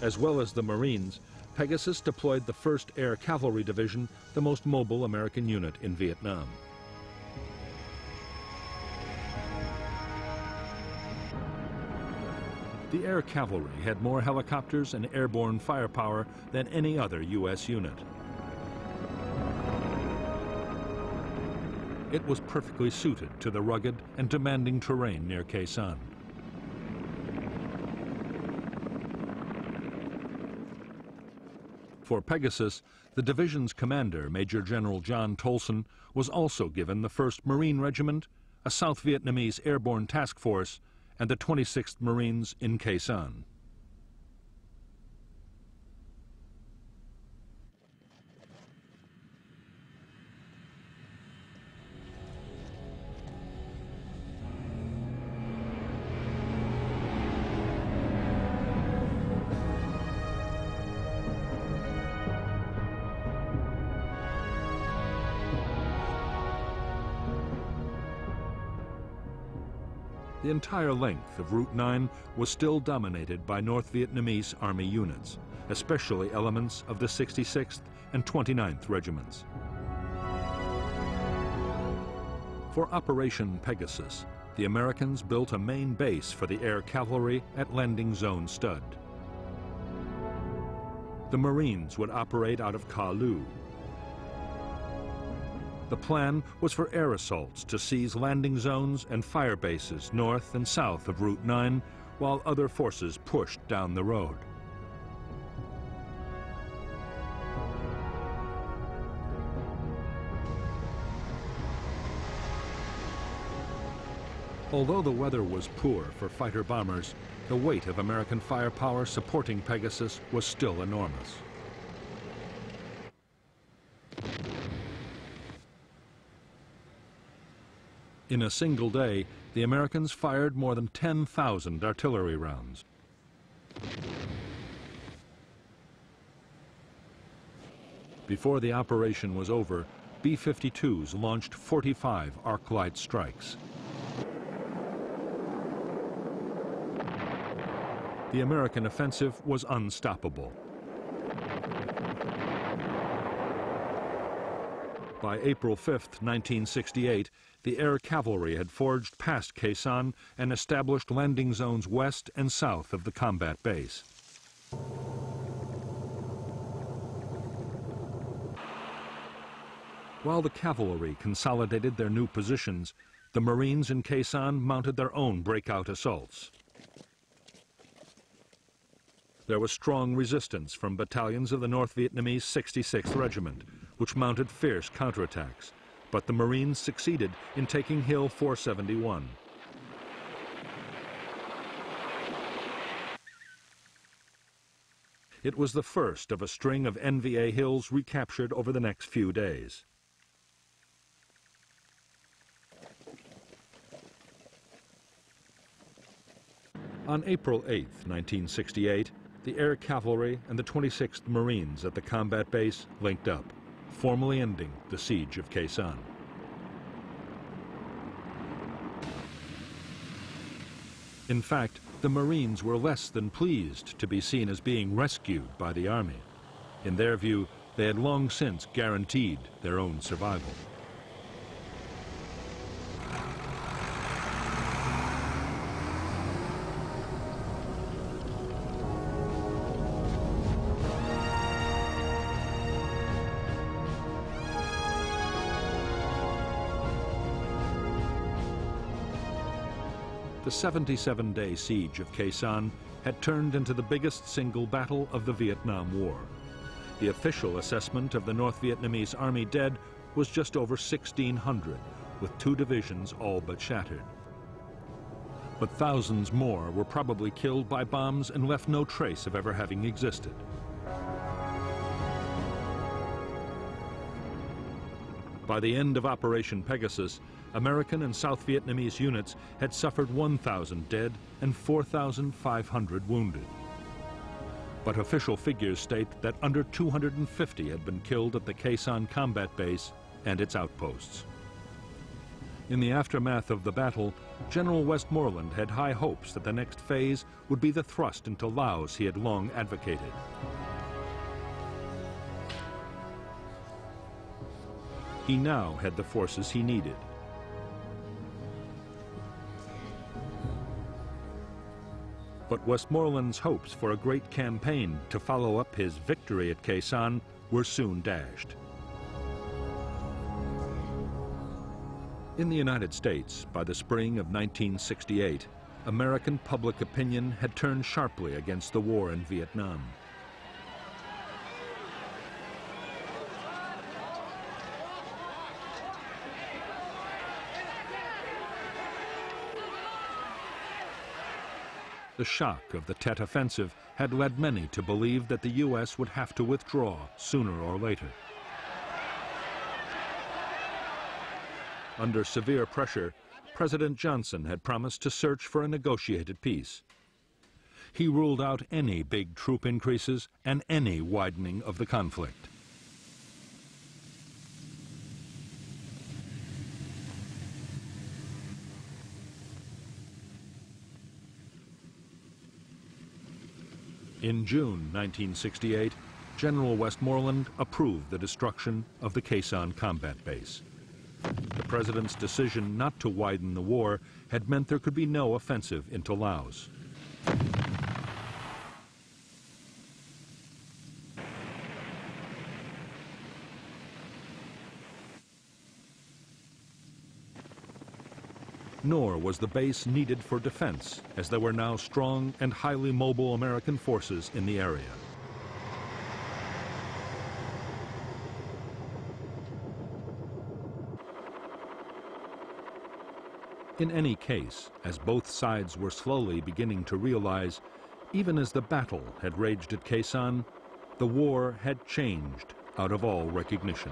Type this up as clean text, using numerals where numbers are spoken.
As well as the Marines, Pegasus deployed the 1st Air Cavalry Division, the most mobile American unit in Vietnam. The Air Cavalry had more helicopters and airborne firepower than any other U.S. unit. It was perfectly suited to the rugged and demanding terrain near Khe Sanh. For Pegasus, the division's commander, Major General John Tolson, was also given the 1st Marine Regiment, a South Vietnamese airborne task force, and the 26th Marines in Khe Sanh. The entire length of Route 9 was still dominated by North Vietnamese Army units, especially elements of the 66th and 29th Regiments. For Operation Pegasus, the Americans built a main base for the air cavalry at Landing Zone Stud. The Marines would operate out of Ka Lu. The plan was for air assaults to seize landing zones and fire bases north and south of Route 9, while other forces pushed down the road. Although the weather was poor for fighter bombers, the weight of American firepower supporting Pegasus was still enormous. In a single day, the Americans fired more than 10,000 artillery rounds. Before the operation was over, B-52s launched 45 arc-light strikes. The American offensive was unstoppable. By April 5, 1968, the air cavalry had forged past Khe Sanh and established landing zones west and south of the combat base. While the cavalry consolidated their new positions, the Marines in Khe Sanh mounted their own breakout assaults. There was strong resistance from battalions of the North Vietnamese 66th Regiment, which mounted fierce counterattacks, but the Marines succeeded in taking Hill 471. It was the first of a string of NVA hills recaptured over the next few days. On April 8, 1968, the air cavalry and the 26th Marines at the combat base linked up, formally ending the siege of Khe Sanh. In fact, the Marines were less than pleased to be seen as being rescued by the Army. In their view, they had long since guaranteed their own survival. The 77-day siege of Khe Sanh had turned into the biggest single battle of the Vietnam War. The official assessment of the North Vietnamese Army dead was just over 1,600, with 2 divisions all but shattered. But thousands more were probably killed by bombs and left no trace of ever having existed. By the end of Operation Pegasus, American and South Vietnamese units had suffered 1,000 dead and 4,500 wounded. But official figures state that under 250 had been killed at the Khe Sanh combat base and its outposts. In the aftermath of the battle, General Westmoreland had high hopes that the next phase would be the thrust into Laos he had long advocated. He now had the forces he needed. But Westmoreland's hopes for a great campaign to follow up his victory at Khe Sanh were soon dashed. In the United States, by the spring of 1968, American public opinion had turned sharply against the war in Vietnam. The shock of the Tet Offensive had led many to believe that the U.S. would have to withdraw sooner or later. Under severe pressure, President Johnson had promised to search for a negotiated peace. He ruled out any big troop increases and any widening of the conflict. In June 1968, General Westmoreland approved the destruction of the Khe Sanh combat base. The president's decision not to widen the war had meant there could be no offensive into Laos. Nor was the base needed for defense, as there were now strong and highly mobile American forces in the area. In any case, as both sides were slowly beginning to realize, even as the battle had raged at Khe Sanh, the war had changed out of all recognition.